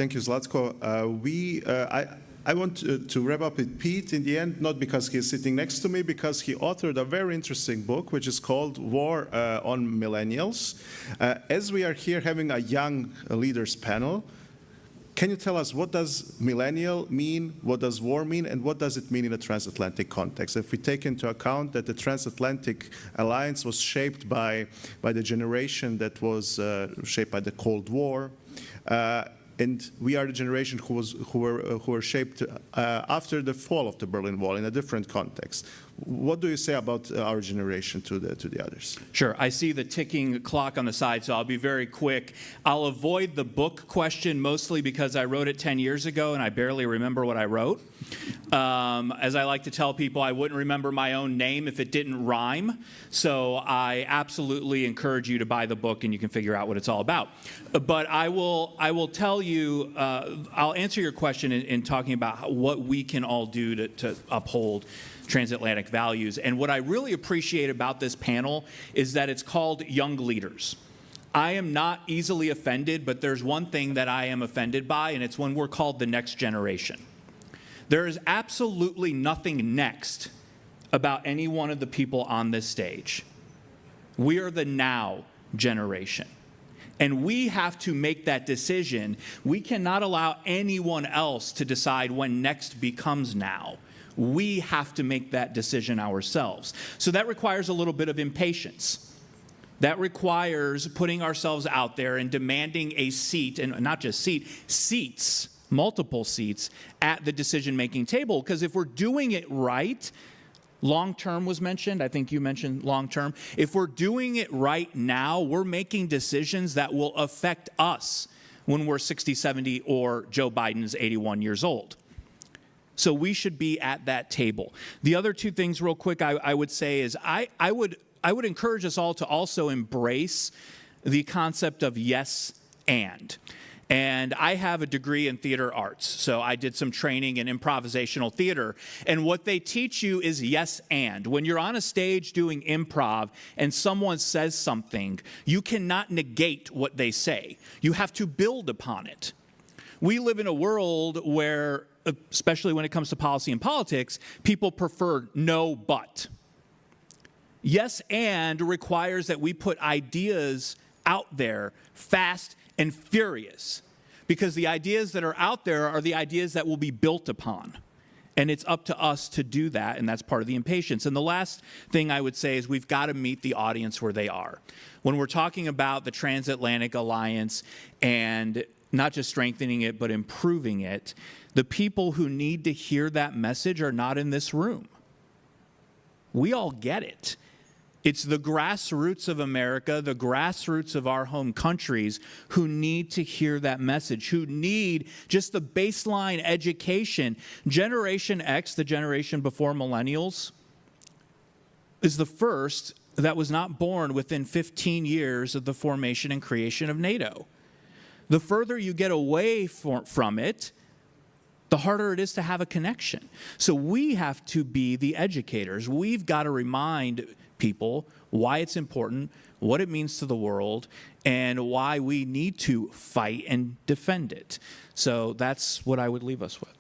Thank you, Zlatko. I want to wrap up with Pete in the end, not because he's sitting next to me, because he authored a very interesting book, which is called War on Millennials. As we are here having a young leaders panel, can you tell us what does millennial mean, what does war mean, and what does it mean in a transatlantic context? If we take into account that the transatlantic alliance was shaped by the generation that was shaped by the Cold War, and we are the generation who were shaped after the fall of the Berlin Wall in a different context. What do you say about our generation to the others? Sure. I see the ticking clock on the side, so I'll be very quick. I'll avoid the book question mostly because I wrote it 10 years ago and I barely remember what I wrote. As I like to tell people, I wouldn't remember my own name if it didn't rhyme. So I absolutely encourage you to buy the book and you can figure out what it's all about. But I will tell you, I'll answer your question in talking about what we can all do to uphold transatlantic values. And what I really appreciate about this panel is that it's called Young Leaders. I am not easily offended, but there's one thing that I am offended by, and it's when we're called the next generation. There is absolutely nothing next about any one of the people on this stage. We are the now generation. And we have to make that decision. We cannot allow anyone else to decide when next becomes now. We have to make that decision ourselves. So that requires a little bit of impatience. That requires putting ourselves out there and demanding a seat, and not just seats, multiple seats at the decision-making table. Because if we're doing it right, long-term was mentioned. I think you mentioned long-term. If we're doing it right now, we're making decisions that will affect us when we're 60, 70, or Joe Biden's 81 years old. So we should be at that table. The other two things real quick I would say is I would encourage us all to also embrace the concept of yes and. And I have a degree in theater arts, so I did some training in improvisational theater. And what they teach you is yes and. When you're on a stage doing improv and someone says something, you cannot negate what they say. You have to build upon it. We live in a world where, especially when it comes to policy and politics, people prefer no but. Yes and requires that we put ideas out there fast and furious, because the ideas that are out there are the ideas that will be built upon. And it's up to us to do that, and that's part of the impatience. And the last thing I would say is we've got to meet the audience where they are. When we're talking about the transatlantic alliance and not just strengthening it, but improving it, the people who need to hear that message are not in this room. We all get it. It's the grassroots of America, the grassroots of our home countries who need to hear that message, who need just the baseline education. Generation X, the generation before millennials, is the first that was not born within 15 years of the formation and creation of NATO. The further you get away from it, the harder it is to have a connection. So we have to be the educators. We've got to remind people why it's important, what it means to the world, and why we need to fight and defend it. So that's what I would leave us with.